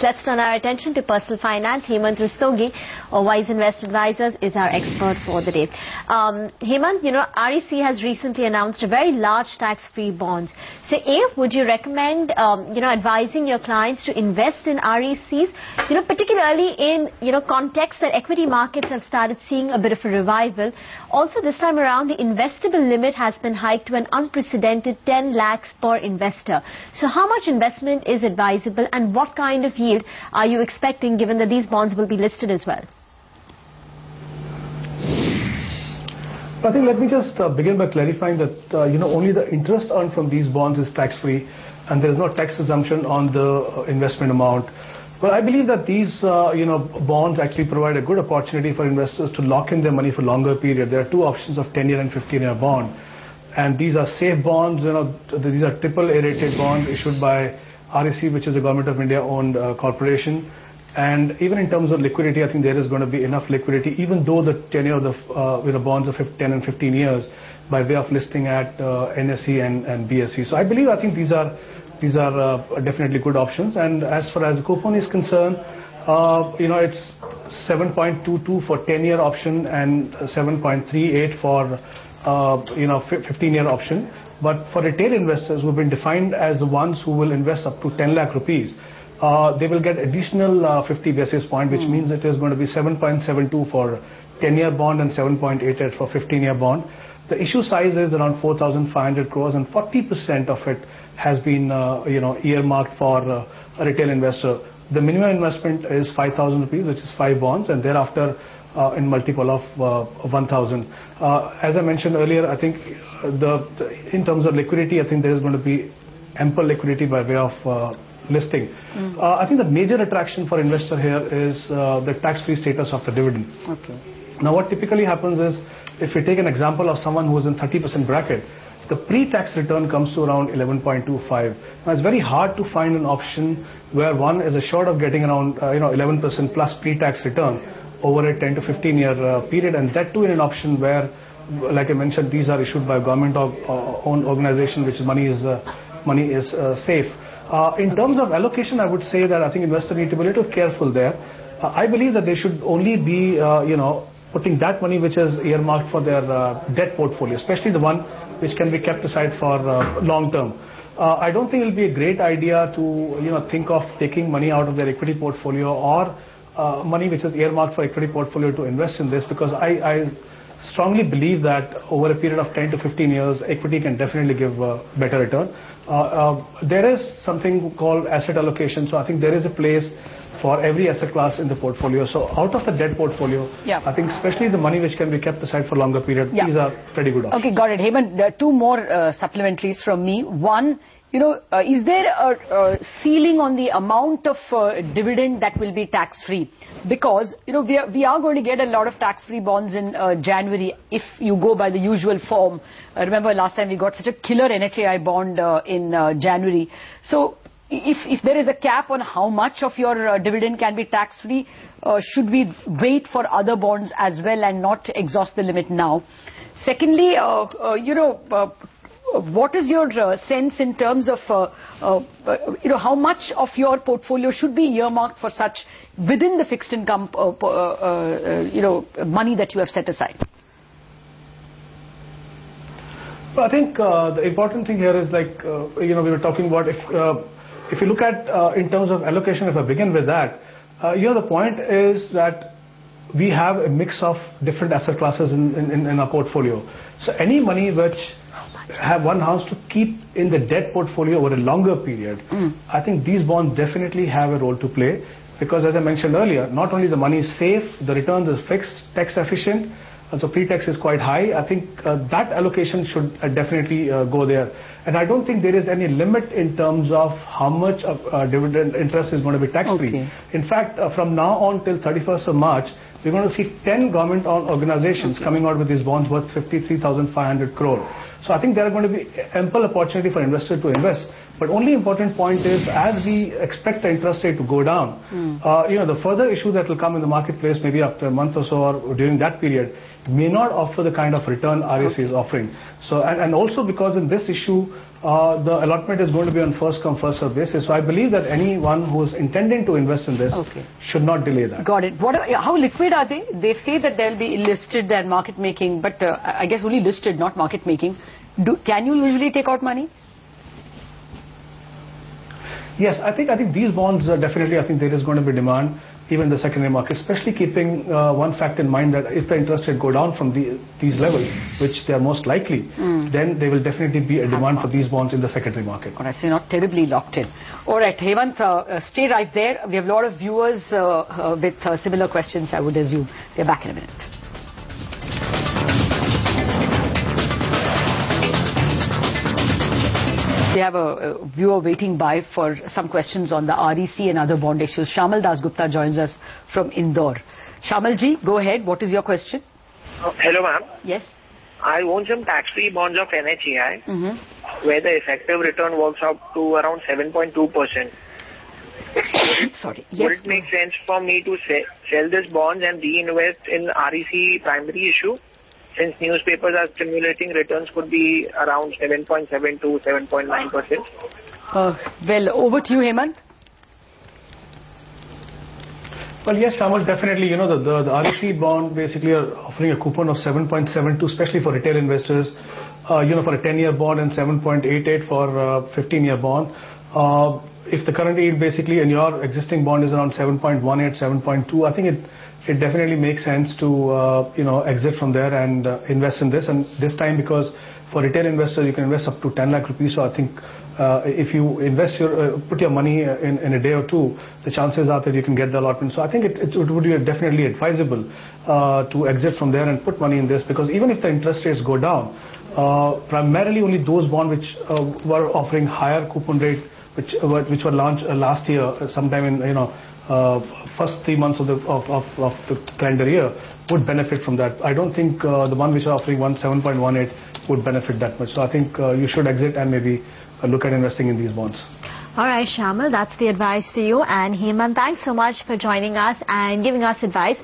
Let's turn our attention to personal finance. Hemant Rustagi of Wiseinvest Advisors is our expert for the day. Hemant, REC has recently announced a very large tax-free bonds. So, would you recommend, advising your clients to invest in RECs, particularly in, context that equity markets have started seeing a bit of a revival. Also, this time around, the investable limit has been hiked to an unprecedented 10 lakhs per investor. So, how much investment is advisable, and what kind of yield are you expecting, given that these bonds will be listed as well? I think let me just begin by clarifying that only the interest earned from these bonds is tax-free, and there is no tax exemption on the investment amount. But I believe that these bonds actually provide a good opportunity for investors to lock in their money for longer period. There are two options of 10-year and 15-year bond, and these are safe bonds. These are AAA rated bonds issued by REC, which is a Government of India owned corporation. And even in terms of liquidity, I think there is going to be enough liquidity, even though the tenure of the bonds are 10 and 15 years, by way of listing at NSE and BSE. So I think these are definitely good options. And as far as the coupon is concerned, it's 7.22 for 10-year option and 7.38 for 15-year option. But for retail investors who have been defined as the ones who will invest up to 10 lakh rupees, they will get additional 50 basis point, which means it is going to be 7.72 for 10-year bond and 7.88 for 15-year bond. The issue size is around 4,500 crores, and 40% of it has been earmarked for a retail investor. The minimum investment is 5,000 rupees, which is 5 bonds, and thereafter in multiple of 1,000. As I mentioned earlier, I think in terms of liquidity, I think there is going to be ample liquidity by way of listing. I think the major attraction for investor here is the tax-free status of the dividend. Okay. Now, what typically happens is, if we take an example of someone who is in 30% bracket, the pre-tax return comes to around 11.25. Now, it's very hard to find an option where one is assured of getting around 11% plus pre-tax return over a 10 to 15 year period, and that too in an option where, like I mentioned, these are issued by government-owned organization, which money is safe. In terms of allocation, I would say that I think investors need to be a little careful there. I believe that they should only be, putting that money which is earmarked for their debt portfolio, especially the one which can be kept aside for long term. I don't think it will be a great idea to, think of taking money out of their equity portfolio or money which is earmarked for equity portfolio to invest in this, because I strongly believe that over a period of 10 to 15 years, equity can definitely give better return. There is something called asset allocation, so I think there is a place for every asset class in the portfolio. So out of the debt portfolio, I think especially the money which can be kept aside for longer period, these are pretty good options. Okay, got it. Hemant, there are two more supplementaries from me. One, is there a ceiling on the amount of dividend that will be tax-free? Because, we are going to get a lot of tax-free bonds in January if you go by the usual form. Remember last time we got such a killer NHAI bond in January. So, if there is a cap on how much of your dividend can be tax-free, should we wait for other bonds as well and not exhaust the limit now? Secondly, what is your sense in terms of how much of your portfolio should be earmarked for such within the fixed income money that you have set aside? So I think the important thing here is we were talking about if you look at in terms of allocation, if I begin with that, the point is that we have a mix of different asset classes in our portfolio. So any money which one has to keep in the debt portfolio over a longer period, I think these bonds definitely have a role to play, because as I mentioned earlier, not only the money is safe, the returns is fixed, tax efficient, and so pre-tax is quite high. I think that allocation should definitely go there. And I don't think there is any limit in terms of how much of dividend interest is going to be tax-free. Okay. In fact, from now on till 31st of March, we're going to see 10 government-owned organizations coming out with these bonds worth 53,500 crore. So I think there are going to be ample opportunity for investors to invest. But only important point is, as we expect the interest rate to go down, the further issue that will come in the marketplace maybe after a month or so or during that period may not offer the kind of return REC is offering. So and also because in this issue, the allotment is going to be on first come first served basis. So I believe that anyone who is intending to invest in this should not delay that. Got it. How liquid are they? They say that they'll be listed and market making, but I guess only listed, not market making. Can you usually take out money? Yes, I think these bonds definitely, I think there is going to be demand even in the secondary market, especially keeping one fact in mind that if the interest rate go down from these levels, which they are most likely, then there will definitely be a demand for these bonds in the secondary market. All right, so you're not terribly locked in. All right, Hemant, stay right there. We have a lot of viewers with similar questions, I would assume. We're back in a minute. We have a viewer waiting by for some questions on the REC and other bond issues. Shamal Das Gupta joins us from Indore. Shamal ji, go ahead. What is your question? Hello, ma'am. Yes. I own some tax-free bonds of NHAI, where the effective return works out to around 7.2%. Sorry. Yes. Would it make sense for me to sell this bonds and reinvest in REC primary issue? Since newspapers are stimulating returns could be around 7.7 to 7.9%. Well, over to you, Hemant. Well, yes, Shamal, definitely, the REC bond basically are offering a coupon of 7.72, especially for retail investors, for a 10-year bond and 7.88 for a 15-year bond. If the current yield basically in your existing bond is around 7.18, 7.2, I think it definitely makes sense to exit from there and invest in this. And this time, because for retail investors you can invest up to 10 lakh rupees. So I think if you invest put your money in a day or two, the chances are that you can get the allotment. So I think it would be definitely advisable to exit from there and put money in this, because even if the interest rates go down, primarily only those bonds which were offering higher coupon rate, which were launched last year, sometime in first 3 months of the calendar year, would benefit from that. I don't think the one which are offering 7.18 would benefit that much. So I think you should exit and maybe look at investing in these bonds. All right, Shamal, that's the advice for you. And Hemant, thanks so much for joining us and giving us advice.